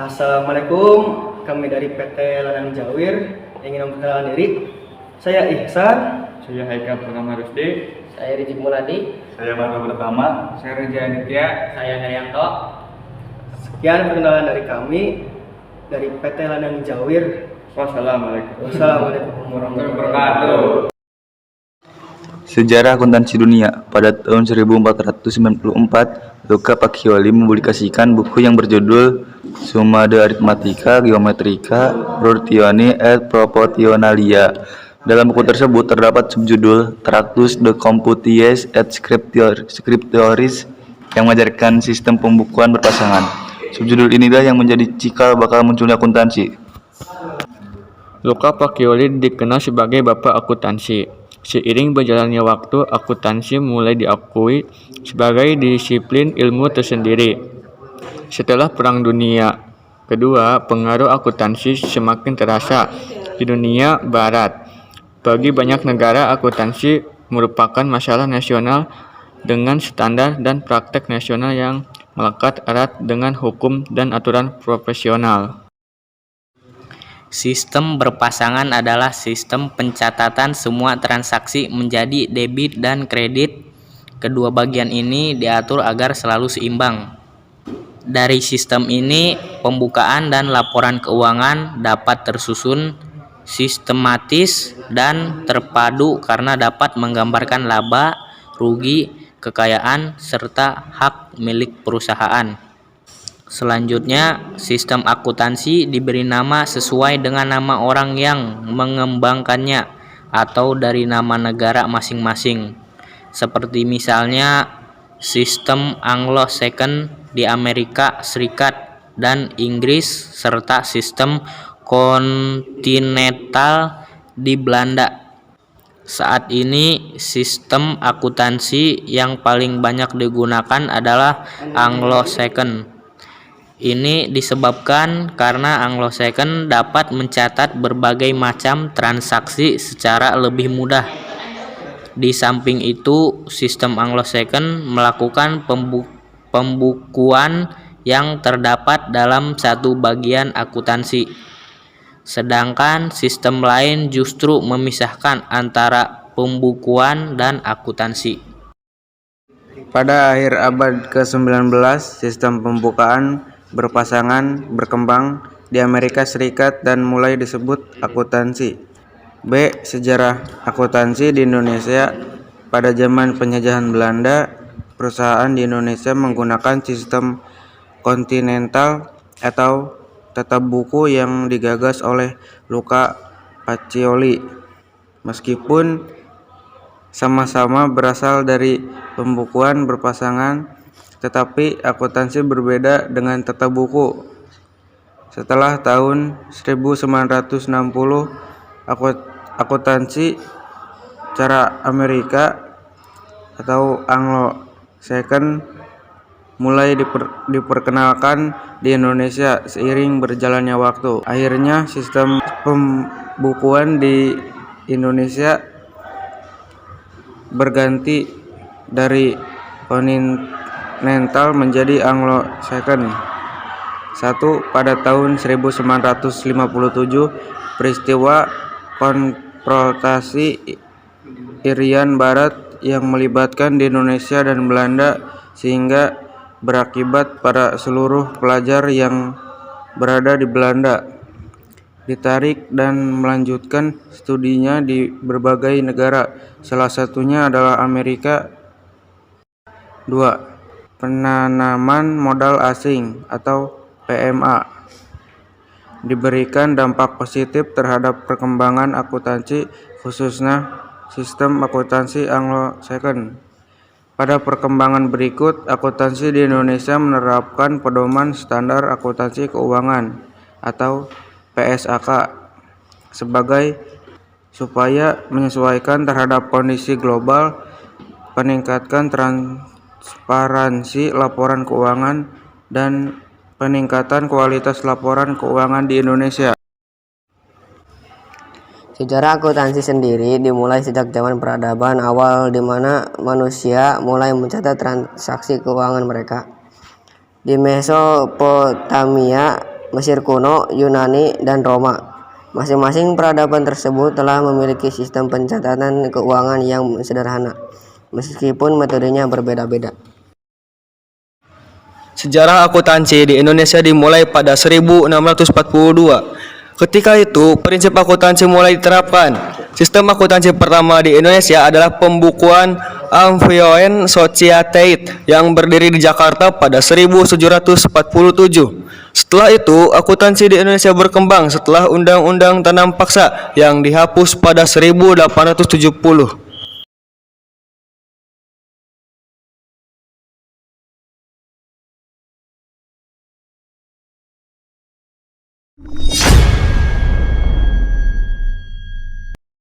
Assalamualaikum, kami dari PT Ladang Jawir ingin memperkenalkan diri. Saya Ihsan. Saya Haikal Purnama Rusdi. Saya Rizky Muladi. Saya Marga Pertama. Saya Reza Aditya. Saya Herianto. Sekian perkenalan dari kami dari PT Ladang Jawir. Wassalamualaikum Warahmatullahi wabarakatuh. Sejarah akuntansi dunia. Pada tahun 1494, Luca Pacioli mempublikasikan buku yang berjudul Summa de Arithmetica Geometrica Rutioni et Proportionalia. Dalam buku tersebut terdapat subjudul Tractus de Computiis et Scriptioris yang mengajarkan sistem pembukuan berpasangan. Subjudul inilah yang menjadi cikal bakal munculnya akuntansi. Luca Pacioli dikenal sebagai bapak akuntansi. Seiring berjalannya waktu, akuntansi mulai diakui sebagai disiplin ilmu tersendiri. Setelah Perang Dunia Kedua, pengaruh akuntansi semakin terasa di dunia barat. Bagi banyak negara, akuntansi merupakan masalah nasional dengan standar dan praktek nasional yang melekat erat dengan hukum dan aturan profesional. Sistem berpasangan adalah sistem pencatatan semua transaksi menjadi debit dan kredit. Kedua bagian ini diatur agar selalu seimbang. Dari sistem ini, pembukaan dan laporan keuangan dapat tersusun sistematis dan terpadu karena dapat menggambarkan laba, rugi, kekayaan, serta hak milik perusahaan. Selanjutnya, sistem akuntansi diberi nama sesuai dengan nama orang yang mengembangkannya atau dari nama negara masing-masing. Seperti misalnya sistem Anglo-Saxon di Amerika Serikat dan Inggris serta sistem kontinental di Belanda. Saat ini sistem akuntansi yang paling banyak digunakan adalah Anglo-Saxon. Ini disebabkan karena Anglo-Saxon dapat mencatat berbagai macam transaksi secara lebih mudah. Di samping itu, sistem Anglo-Saxon melakukan pembukuan yang terdapat dalam satu bagian akuntansi. Sedangkan sistem lain justru memisahkan antara pembukuan dan akuntansi. Pada akhir abad ke-19, sistem pembukaan berpasangan berkembang di Amerika Serikat dan mulai disebut akuntansi. B. Sejarah akuntansi di Indonesia. Pada zaman penjajahan Belanda, perusahaan di Indonesia menggunakan sistem kontinental atau tata buku yang digagas oleh Luca Pacioli. Meskipun sama-sama berasal dari pembukuan berpasangan, tetapi akuntansi berbeda dengan tata buku. Setelah tahun 1960, akuntansi cara Amerika atau Anglo-Saxon mulai diperkenalkan di Indonesia seiring berjalannya waktu. Akhirnya sistem pembukuan di Indonesia berganti dari kontinental menjadi Anglo-Saxon. Pada tahun 1957, peristiwa konfrontasi Irian Barat yang melibatkan di Indonesia dan Belanda sehingga berakibat pada seluruh pelajar yang berada di Belanda ditarik dan melanjutkan studinya di berbagai negara, salah satunya adalah Amerika. 2. Penanaman modal asing atau PMA diberikan dampak positif terhadap perkembangan akuntansi, khususnya sistem akuntansi Anglo-Saxon. Pada perkembangan berikut, akuntansi di Indonesia menerapkan pedoman standar akuntansi keuangan atau PSAK supaya menyesuaikan terhadap kondisi global, meningkatkan transparansi laporan keuangan, dan peningkatan kualitas laporan keuangan di Indonesia. Sejarah akuntansi sendiri dimulai sejak zaman peradaban awal di mana manusia mulai mencatat transaksi keuangan mereka. Di Mesopotamia, Mesir kuno, Yunani, dan Roma. Masing-masing peradaban tersebut telah memiliki sistem pencatatan keuangan yang sederhana, meskipun metodenya berbeda-beda. Sejarah akuntansi di Indonesia dimulai pada 1642. Ketika itu, prinsip akuntansi mulai diterapkan. Sistem akuntansi pertama di Indonesia adalah pembukuan Amphoen Societate yang berdiri di Jakarta pada 1747. Setelah itu, akuntansi di Indonesia berkembang setelah Undang-Undang Tanam Paksa yang dihapus pada 1870.